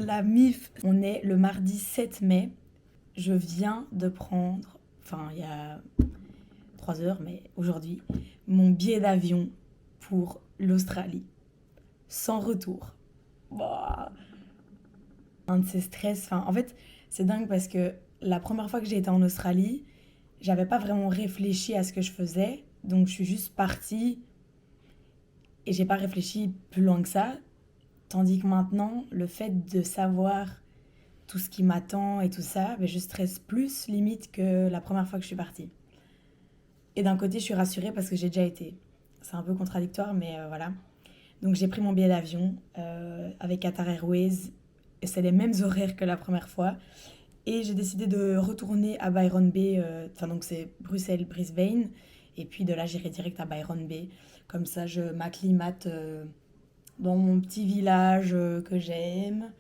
La MIF, on est le mardi 7 mai. Je viens de prendre, enfin il y a 3 heures, mais aujourd'hui, mon billet d'avion pour l'Australie. Sans retour. Bah, un de ces stress, enfin en fait c'est dingue parce que la première fois que j'ai été en Australie, j'avais pas vraiment réfléchi à ce que je faisais. Donc je suis juste partie et j'ai pas réfléchi plus loin que ça. Tandis que maintenant, le fait de savoir tout ce qui m'attend et tout ça, ben je stresse plus limite que la première fois que je suis partie. Et d'un côté, je suis rassurée parce que j'ai déjà été. C'est un peu contradictoire, mais voilà. Donc j'ai pris mon billet d'avion avec Qatar Airways. Et c'est les mêmes horaires que la première fois. Et j'ai décidé de retourner à Byron Bay. Enfin, donc c'est Bruxelles-Brisbane. Et puis de là, j'irai direct à Byron Bay. Comme ça, je m'acclimate dans mon petit village que j'aime,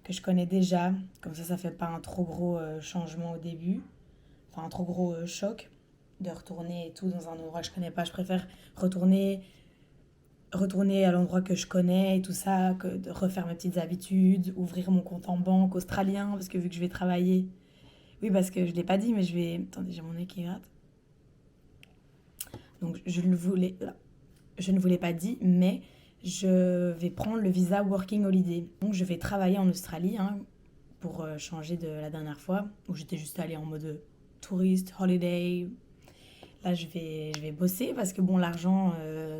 que je connais déjà. Comme ça fait pas un trop gros changement au début. Enfin, un trop gros choc de retourner et tout dans un endroit que je connais pas. Je préfère retourner à l'endroit que je connais et tout ça, que de refaire mes petites habitudes, ouvrir mon compte en banque australien, parce que vu que je vais travailler. Oui, parce que je l'ai pas dit, mais je vais. Attendez, j'ai mon nez qui gratte. Donc, je ne vous l'ai pas dit, mais je vais prendre le visa Working Holiday. Donc, je vais travailler en Australie, hein, pour changer de la dernière fois, où j'étais juste allée en mode touriste, holiday. Là, je vais bosser parce que bon, l'argent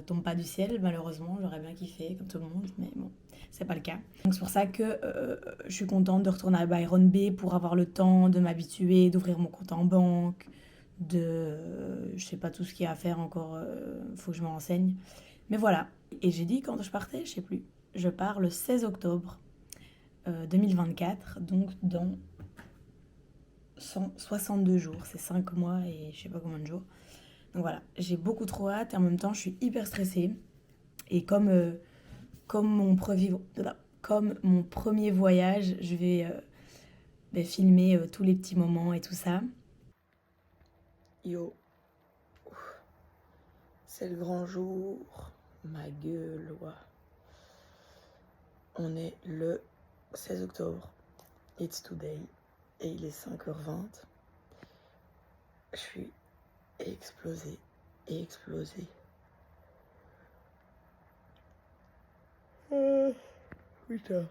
tombe pas du ciel, malheureusement. J'aurais bien kiffé, comme tout le monde, mais bon, c'est pas le cas. Donc, c'est pour ça que je suis contente de retourner à Byron Bay pour avoir le temps de m'habituer, d'ouvrir mon compte en banque, je sais pas tout ce qu'il y a à faire encore, faut que je me renseigne. Mais voilà. Et j'ai dit quand je partais, je sais plus. Je pars le 16 octobre 2024, donc dans 162 jours. C'est 5 mois et je sais pas combien de jours. Donc voilà, j'ai beaucoup trop hâte et en même temps, je suis hyper stressée. Et comme mon premier voyage, je vais filmer tous les petits moments et tout ça. Yo, c'est le grand jour. Ma gueule, ouais. On est le 16 octobre. It's today. Et il est 5h20. Je suis explosée. Putain.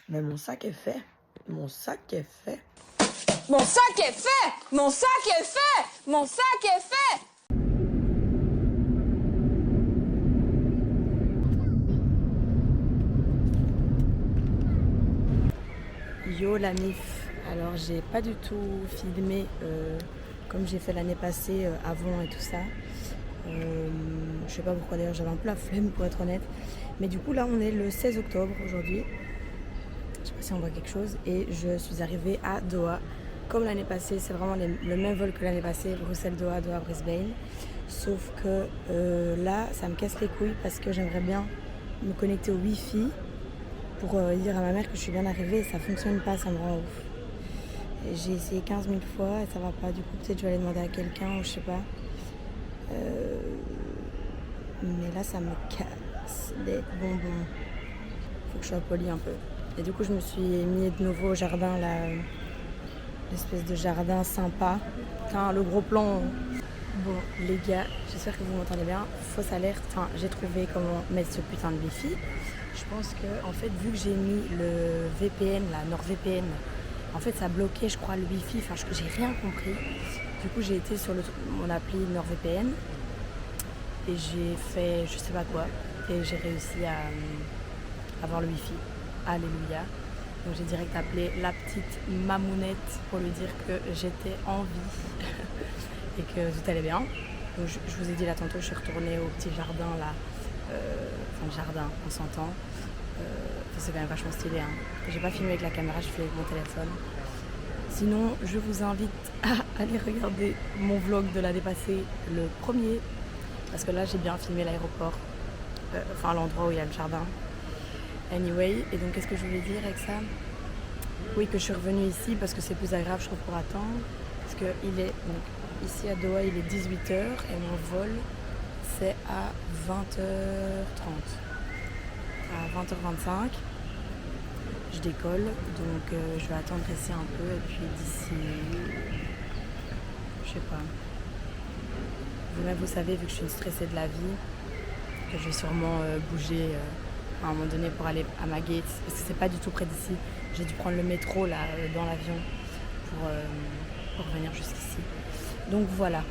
Mais mon sac est fait. Mon sac est fait. Yo la mif. Alors j'ai pas du tout filmé comme j'ai fait l'année passée avant et tout ça. Je sais pas pourquoi d'ailleurs, j'avais un peu la flemme pour être honnête. Mais du coup là on est le 16 octobre aujourd'hui. Je sais pas si on voit quelque chose. Et je suis arrivée à Doha. Comme l'année passée, c'est vraiment le même vol que l'année passée. Bruxelles-Doha, Doha-Brisbane. Sauf que là, ça me casse les couilles parce que j'aimerais bien me connecter au Wi-Fi pour dire à ma mère que je suis bien arrivée et ça fonctionne pas, ça me rend ouf. Et j'ai essayé 15 000 fois et ça va pas. Du coup, peut-être je vais aller demander à quelqu'un ou je sais pas. Mais là, ça me casse les bonbons. Faut que je sois polie un peu. Et du coup, je me suis mis de nouveau au jardin, là, l'espèce de jardin sympa. Putain, le gros plan. Bon, les gars, j'espère que vous m'entendez bien. Fausse alerte, enfin, j'ai trouvé comment mettre ce putain de Wi-Fi. Je pense que, en fait, vu que j'ai mis le VPN, la NordVPN, en fait, ça bloquait, je crois, le Wi-Fi. Enfin, j'ai rien compris. Du coup, j'ai été sur mon appli NordVPN et j'ai fait je sais pas quoi. Et j'ai réussi à avoir le Wi-Fi. Alléluia. Donc j'ai direct appelé la petite mamounette pour lui dire que j'étais en vie et que tout allait bien. Donc je vous ai dit là tantôt, je suis retournée au petit jardin là, enfin le jardin, on s'entend. C'est quand même vachement stylé, hein. J'ai pas filmé avec la caméra, je fais avec mon téléphone. Sinon, je vous invite à aller regarder mon vlog de l'année passée, le premier, parce que là j'ai bien filmé l'aéroport, enfin l'endroit où il y a le jardin. Anyway, et donc qu'est-ce que je voulais dire avec ça? Oui, que je suis revenue ici parce que c'est plus agréable, je trouve, pour attendre. Parce que donc, ici à Doha, il est 18h et mon vol, c'est à 20h30. À 20h25. je décolle. Donc je vais attendre ici un peu et puis d'ici, je sais pas. Vous-même vous savez, vu que je suis une stressée de la vie, que je vais sûrement bouger à un moment donné pour aller à ma gate, parce que c'est pas du tout près d'ici. J'ai dû prendre le métro là dans l'avion pour venir jusqu'ici. Donc voilà.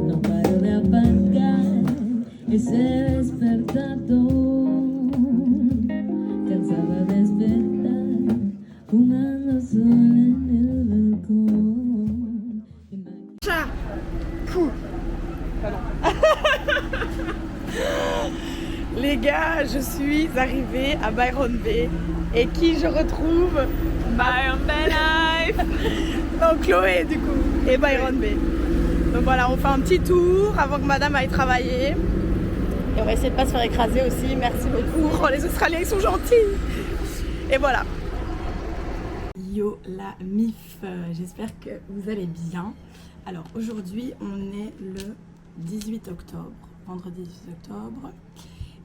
No paro de apagar ese despertador, cansaba de despertar, fumando sola en el balcón. Les gars, je suis arrivée à Byron Bay et qui je retrouve? Byron Bay Life. Donc Chloé du coup et Byron Bay. Donc voilà, on fait un petit tour avant que madame aille travailler. Et on va essayer de pas se faire écraser aussi. Merci beaucoup. Oh, les Australiens ils sont gentils. Et voilà. Yo la mif, j'espère que vous allez bien. Alors aujourd'hui on est le 18 octobre, vendredi 18 octobre.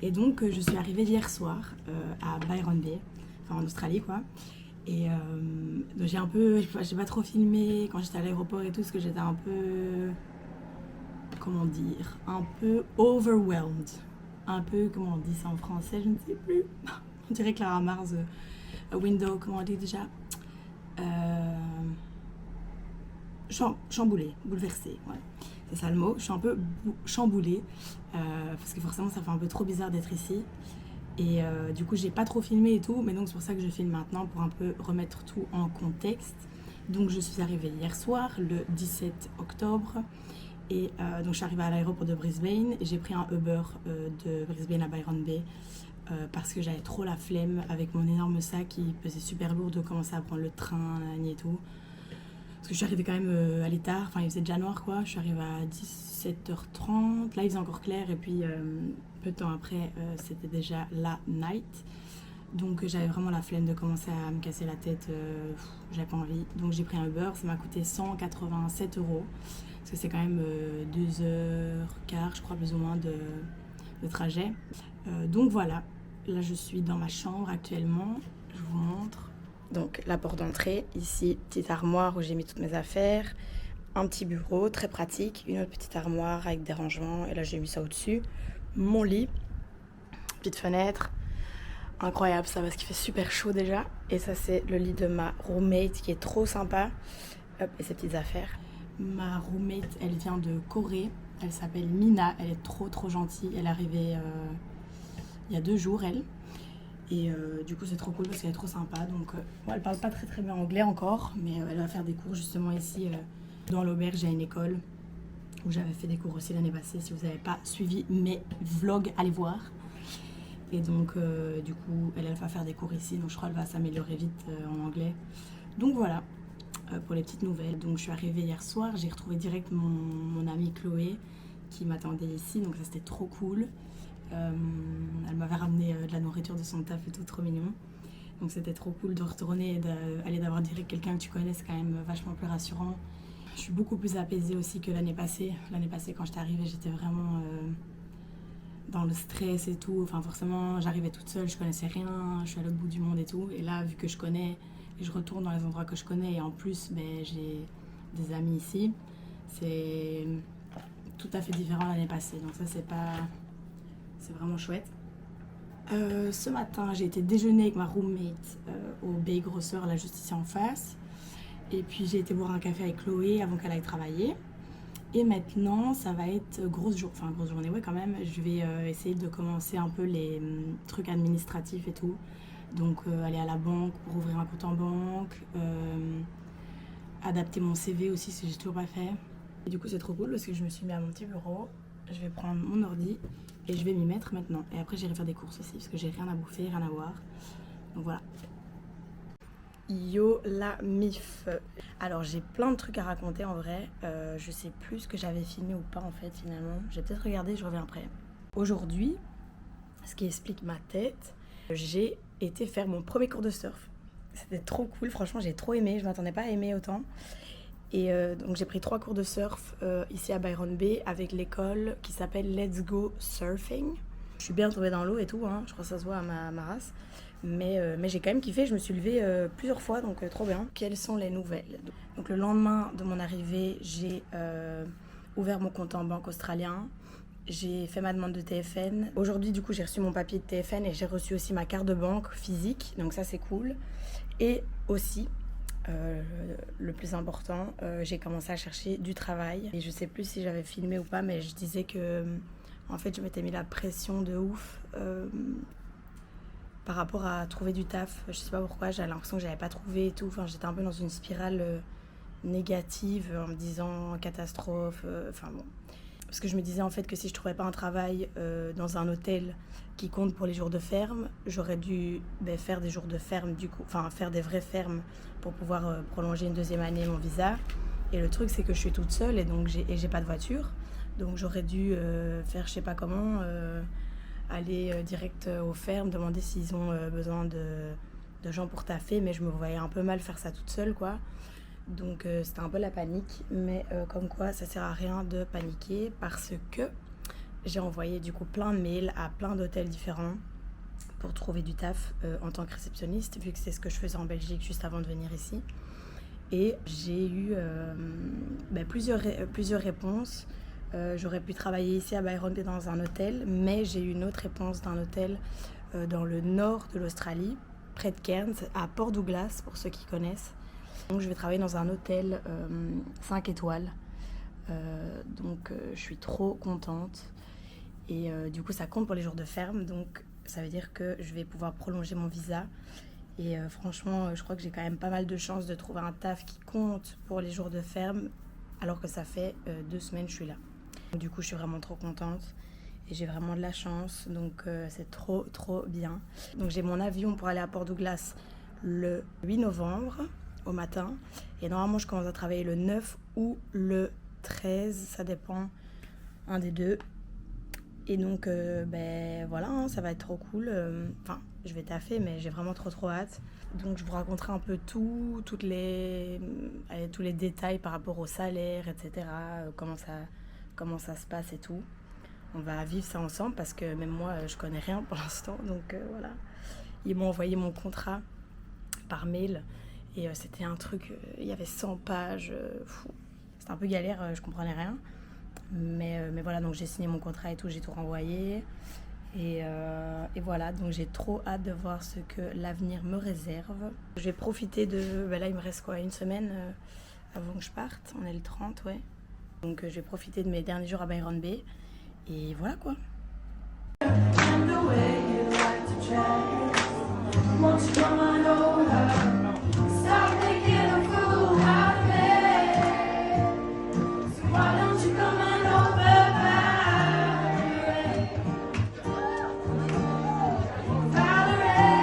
Et donc je suis arrivée hier soir à Byron Bay, enfin en Australie quoi. Et donc j'ai pas trop filmé quand j'étais à l'aéroport et tout, parce que j'étais un peu, comment dire, un peu overwhelmed. Un peu, comment on dit ça en français, je ne sais plus. On dirait Clara Mars, a window, comment on dit déjà, chamboulée, bouleversée, ouais. C'est ça le mot, je suis un peu chamboulée, parce que forcément ça fait un peu trop bizarre d'être ici. Et du coup j'ai pas trop filmé et tout, mais donc c'est pour ça que je filme maintenant pour un peu remettre tout en contexte. Donc je suis arrivée hier soir, le 17 octobre, et donc je suis arrivée à l'aéroport de Brisbane et j'ai pris un Uber de Brisbane à Byron Bay parce que j'avais trop la flemme avec mon énorme sac qui pesait super lourd de commencer à prendre le train et tout. Parce que je suis arrivée quand même à l'état, enfin il faisait déjà noir quoi, je suis arrivée à 17h30, là il faisait encore clair et puis peu de temps après c'était déjà la night. Donc j'avais vraiment la flemme de commencer à me casser la tête, j'avais pas envie. Donc j'ai pris un Uber, ça m'a coûté 187 €, parce que c'est quand même 2h15 je crois plus ou moins de trajet. Donc voilà, là je suis dans ma chambre actuellement, je vous montre. Donc la porte d'entrée, ici, petite armoire où j'ai mis toutes mes affaires, un petit bureau très pratique, une autre petite armoire avec des rangements, et là j'ai mis ça au-dessus, mon lit, petite fenêtre, incroyable ça parce qu'il fait super chaud déjà, et ça c'est le lit de ma roommate qui est trop sympa, hop, et ses petites affaires. Ma roommate, elle vient de Corée, elle s'appelle Mina, elle est trop gentille, elle est arrivée il y a 2 jours elle. Et du coup c'est trop cool parce qu'elle est trop sympa. Donc bon, elle parle pas très bien anglais encore, mais elle va faire des cours justement ici dans l'auberge. J'ai une école où j'avais fait des cours aussi l'année passée. Si vous n'avez pas suivi mes vlogs, allez voir. Et donc du coup elle va faire des cours ici, donc je crois qu'elle va s'améliorer vite en anglais. Donc voilà pour les petites nouvelles. Donc je suis arrivée hier soir, j'ai retrouvé direct mon amie Chloé qui m'attendait ici, donc ça c'était trop cool. Elle m'avait ramené de la nourriture de son taf et tout, trop mignon. Donc c'était trop cool de retourner et d'avoir direct quelqu'un que tu connais, c'est quand même vachement plus rassurant. Je suis beaucoup plus apaisée aussi que l'année passée. L'année passée quand j'étais arrivée, j'étais vraiment dans le stress et tout. Enfin forcément j'arrivais toute seule, je connaissais rien, je suis à l'autre bout du monde et tout. Et là vu que je connais et je retourne dans les endroits que je connais et en plus j'ai des amis ici, c'est tout à fait différent l'année passée. Donc ça c'est vraiment chouette. Ce matin, j'ai été déjeuner avec ma roommate au Bay Grosseur, là juste ici en face. Et puis j'ai été boire un café avec Chloé avant qu'elle aille travailler. Et maintenant, ça va être grosse journée, ouais quand même. Je vais essayer de commencer un peu les trucs administratifs et tout. Donc aller à la banque pour ouvrir un compte en banque, adapter mon CV aussi si j'ai toujours pas fait. Et du coup c'est trop cool parce que je me suis mis à mon petit bureau. Je vais prendre mon ordi et je vais m'y mettre maintenant. Et après j'irai faire des courses aussi parce que j'ai rien à bouffer, rien à boire. Donc voilà. Yo la mif. Alors j'ai plein de trucs à raconter en vrai. Je sais plus ce que j'avais filmé ou pas en fait finalement. J'ai peut-être regardé, je reviens après. Aujourd'hui, ce qui explique ma tête, j'ai été faire mon premier cours de surf. C'était trop cool, franchement j'ai trop aimé, je m'attendais pas à aimer autant. Et donc j'ai pris 3 cours de surf ici à Byron Bay avec l'école qui s'appelle Let's Go Surfing. Je suis bien tombée dans l'eau et tout, hein. Je crois que ça se voit à ma race. Mais j'ai quand même kiffé, je me suis levée plusieurs fois, donc trop bien. Quelles sont les nouvelles? Donc le lendemain de mon arrivée, j'ai ouvert mon compte en banque australien. J'ai fait ma demande de TFN. Aujourd'hui, du coup, j'ai reçu mon papier de TFN et j'ai reçu aussi ma carte de banque physique. Donc ça, c'est cool. Et aussi, le plus important, j'ai commencé à chercher du travail. Et je sais plus si j'avais filmé ou pas, mais je disais que, en fait, je m'étais mis la pression de ouf par rapport à trouver du taf. Je sais pas pourquoi, j'avais l'impression que j'avais pas trouvé et tout. Enfin, j'étais un peu dans une spirale négative en me disant catastrophe. Enfin bon. Parce que je me disais en fait que si je trouvais pas un travail dans un hôtel qui compte pour les jours de ferme, j'aurais dû faire des jours de ferme du coup, enfin faire des vraies fermes pour pouvoir prolonger une 2e année mon visa. Et le truc c'est que je suis toute seule et donc j'ai pas de voiture, donc j'aurais dû faire je sais pas comment, aller direct aux fermes, demander s'ils ont besoin de gens pour taffer, mais je me voyais un peu mal faire ça toute seule quoi. Donc c'était un peu la panique, mais comme quoi ça sert à rien de paniquer parce que j'ai envoyé du coup plein de mails à plein d'hôtels différents pour trouver du taf en tant que réceptionniste, vu que c'est ce que je faisais en Belgique juste avant de venir ici. Et j'ai eu plusieurs réponses. J'aurais pu travailler ici à Byron Bay dans un hôtel, mais j'ai eu une autre réponse d'un hôtel dans le nord de l'Australie, près de Cairns, à Port Douglas pour ceux qui connaissent. Donc je vais travailler dans un hôtel 5 étoiles, donc je suis trop contente et du coup ça compte pour les jours de ferme, donc ça veut dire que je vais pouvoir prolonger mon visa et franchement je crois que j'ai quand même pas mal de chances de trouver un taf qui compte pour les jours de ferme alors que ça fait 2 semaines que je suis là. Donc, du coup je suis vraiment trop contente et j'ai vraiment de la chance, donc c'est trop bien. Donc j'ai mon avion pour aller à Port Douglas le 8 novembre au matin et normalement je commence à travailler le 9 ou le 13, ça dépend, un des deux. Et donc voilà, hein, ça va être trop cool. Enfin, je vais taffer, mais j'ai vraiment trop hâte. Donc je vous raconterai un peu tous les détails par rapport au salaire, etc. Comment ça se passe et tout. On va vivre ça ensemble parce que même moi je connais rien pour l'instant, donc voilà. Ils m'ont envoyé mon contrat par mail. Et c'était un truc, il y avait 100 pages, c'était un peu galère, je comprenais rien. Mais voilà, donc j'ai signé mon contrat et tout, j'ai tout renvoyé. Et voilà, donc j'ai trop hâte de voir ce que l'avenir me réserve. Je vais profiter de... là, il me reste quoi, une semaine avant que je parte. On est le 30, ouais. Donc je vais profiter de mes derniers jours à Byron Bay. Et voilà quoi. Stop making a fool out of me. So why don't you come on over, Valerie? Valerie.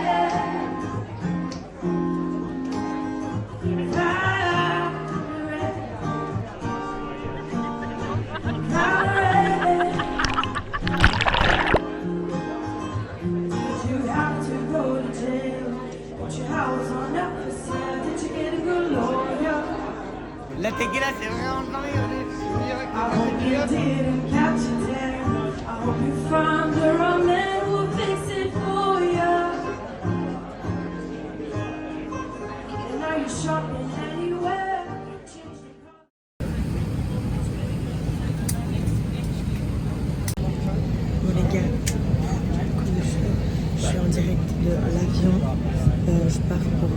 Did you have to go to jail? Put your house on up for sale. Did you get a good lawyer? La tequila c'est vraiment pas I hope you didn't catch it there. I hope you found a man who will fix it for you. And now you're shopping anywhere. Bon les gars, je suis en direct de l'avion. Je pars pour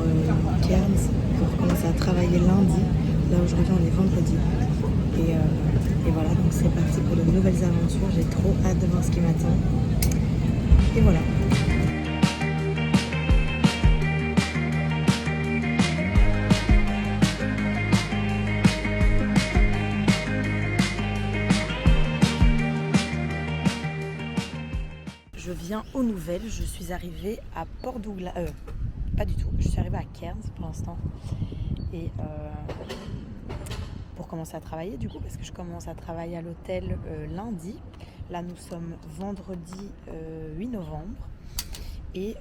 Cairns pour commencer à travailler lundi. Là où je reviens, on est vendredi. Et voilà, donc c'est parti pour de nouvelles aventures. J'ai trop hâte de voir ce qui m'attend. Et voilà. Je viens aux nouvelles, je suis arrivée à Port Douglas, pas du tout, je suis arrivée à Cairns pour l'instant et pour commencer à travailler du coup parce que je commence à travailler à l'hôtel lundi. Là nous sommes vendredi 8 novembre et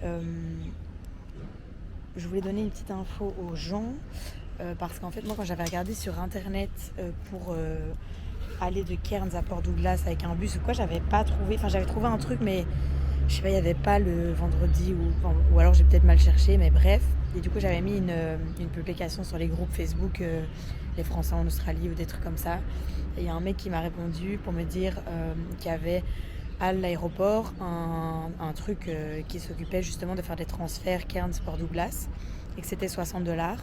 je voulais donner une petite info aux gens parce qu'en fait moi quand j'avais regardé sur internet pour aller de Cairns à Port Douglas avec un bus ou quoi, j'avais pas trouvé, enfin j'avais trouvé un truc mais je sais pas, il n'y avait pas le vendredi ou alors j'ai peut-être mal cherché, mais bref. Et du coup j'avais mis une publication sur les groupes Facebook les Français en Australie ou des trucs comme ça. Et il y a un mec qui m'a répondu pour me dire qu'il y avait à l'aéroport un truc qui s'occupait justement de faire des transferts Cairns-Port Douglas et que c'était $60.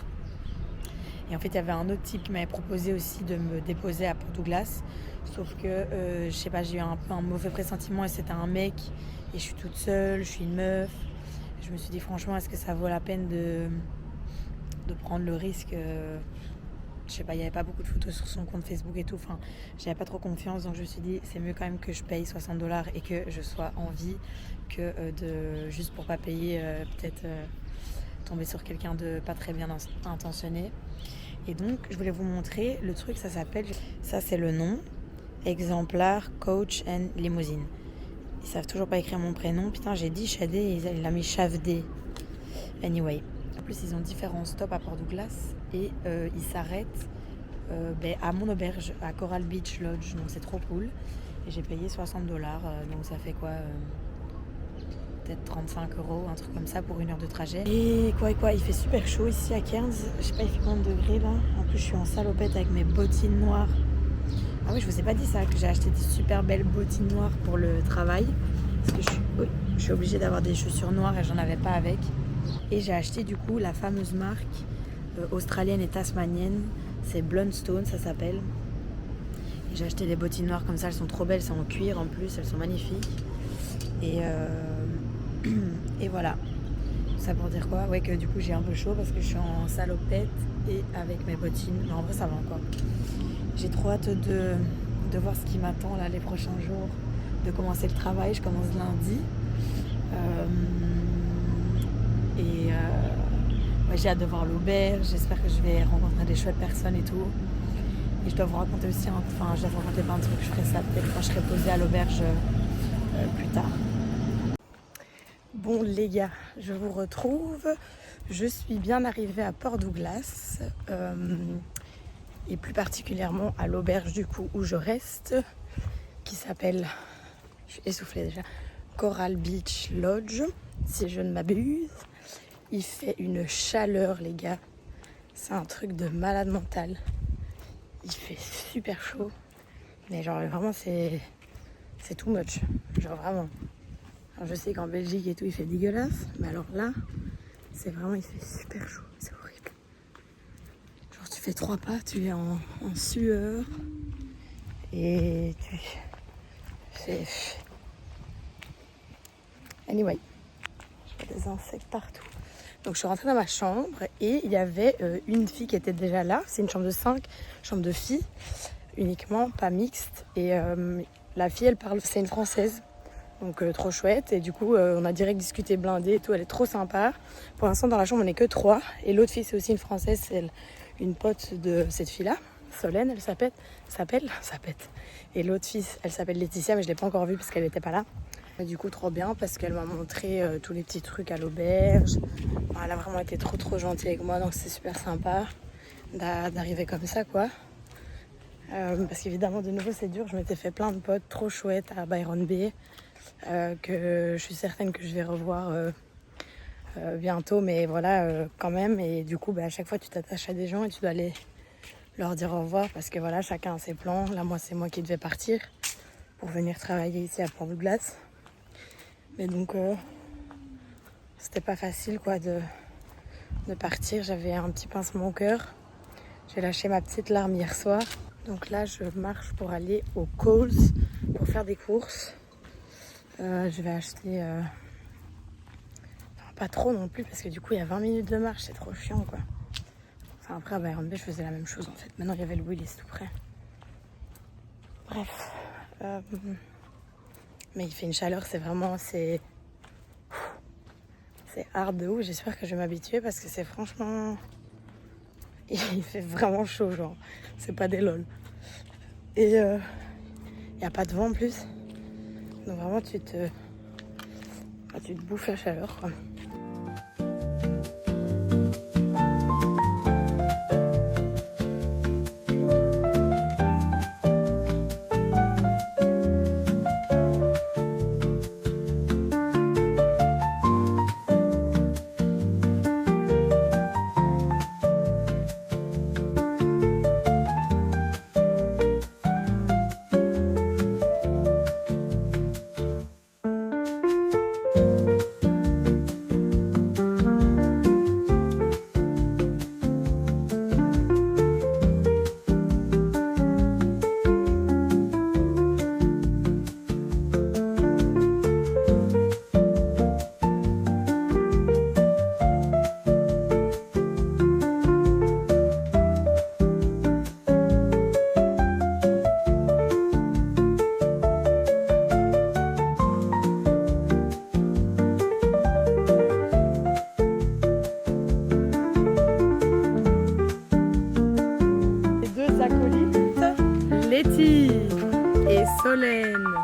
Et en fait, il y avait un autre type qui m'avait proposé aussi de me déposer à Port Douglas. Sauf que, je sais pas, j'ai eu un peu un mauvais pressentiment et c'était un mec. Et je suis toute seule, je suis une meuf. Je me suis dit, franchement, est-ce que ça vaut la peine de prendre le risque je sais pas, il n'y avait pas beaucoup de photos sur son compte Facebook et tout. Enfin, j'avais pas trop confiance. Donc, je me suis dit, c'est mieux quand même que je paye $60 et que je sois en vie que juste pour pas payer, peut-être tomber sur quelqu'un de pas très bien intentionné. Et donc, je voulais vous montrer le truc, ça s'appelle, ça c'est le nom, Exemplar Coach and Limousine. Ils savent toujours pas écrire mon prénom. Putain, j'ai dit Shadé et il a mis Chavdé. Anyway. En plus, ils ont différents stops à Port Douglas et ils s'arrêtent à mon auberge, à Coral Beach Lodge. Donc, c'est trop cool. Et j'ai payé $60. Donc, ça fait quoi peut-être 35 €, un truc comme ça pour 1 heure de trajet. Et quoi, il fait super chaud ici à Cairns. Je sais pas, il fait combien de degrés là. En plus, je suis en salopette avec mes bottines noires. Ah oui, je vous ai pas dit ça, que j'ai acheté des super belles bottines noires pour le travail. Parce que je suis obligée d'avoir des chaussures noires et j'en avais pas avec. Et j'ai acheté du coup la fameuse marque australienne et tasmanienne. C'est Blundstone, ça s'appelle. Et j'ai acheté des bottines noires comme ça, elles sont trop belles, c'est en cuir en plus, elles sont magnifiques. Et voilà. Ça pour dire quoi? Ouais, que du coup j'ai un peu chaud parce que je suis en salopette et avec mes bottines. Mais en vrai ça va encore. J'ai trop hâte de voir ce qui m'attend là les prochains jours, de commencer le travail. Je commence lundi. Ouais, j'ai hâte de voir l'auberge. J'espère que je vais rencontrer des chouettes personnes et tout. Et je dois vous raconter aussi, je dois vous raconter plein de trucs. Je ferai ça peut-être quand je serai posée à l'auberge plus tard. Bon les gars, je vous retrouve. Je suis bien arrivée à Port Douglas et plus particulièrement à l'auberge du coup où je reste, qui s'appelle, je suis essoufflée déjà, Coral Beach Lodge, si je ne m'abuse. Il fait une chaleur les gars, c'est un truc de malade mental. Il fait super chaud, mais genre vraiment c'est too much, genre vraiment. Alors je sais qu'en Belgique et tout il fait dégueulasse, mais alors là c'est vraiment, il fait super chaud, c'est horrible. Genre tu fais 3 pas, tu es en sueur et c'est... Anyway, je vois des insectes partout. Donc je suis rentrée dans ma chambre et il y avait une fille qui était déjà là. C'est une chambre de 5, chambre de filles uniquement, pas mixte. Et la fille elle parle, c'est une Française. Donc trop chouette, et du coup on a direct discuté blindé et tout, elle est trop sympa. Pour l'instant dans la chambre on n'est que 3, et l'autre fille c'est aussi une Française, c'est une pote de cette fille là, Solène elle s'appelle. Et l'autre fille elle s'appelle Laetitia, mais je ne l'ai pas encore vue parce qu'elle n'était pas là. Et du coup trop bien parce qu'elle m'a montré tous les petits trucs à l'auberge. Enfin, elle a vraiment été trop gentille avec moi, donc c'est super sympa d'arriver comme ça quoi. Parce qu'évidemment de nouveau c'est dur, je m'étais fait plein de potes trop chouettes à Byron Bay. Que je suis certaine que je vais revoir bientôt, mais voilà quand même. Et du coup à chaque fois tu t'attaches à des gens et tu dois aller leur dire au revoir parce que voilà, chacun a ses plans. Là moi c'est moi qui devais partir pour venir travailler ici à Port Douglas, mais donc c'était pas facile quoi de partir. J'avais un petit pincement au cœur, j'ai lâché ma petite larme hier soir. Donc là je marche pour aller au Coles pour faire des courses. Je vais acheter pas trop non plus parce que du coup il y a 20 minutes de marche, c'est trop chiant quoi. Enfin après à Byron Bay je faisais la même chose en fait. Maintenant il y avait le Willis tout près. Bref. Mais il fait une chaleur, c'est vraiment c'est hard de ouf. J'espère que je vais m'habituer parce que c'est franchement... Il fait vraiment chaud genre. C'est pas des lol. Et il n'y a pas de vent en plus. Donc vraiment tu te bouffes la chaleur quoi. Betty et Solène.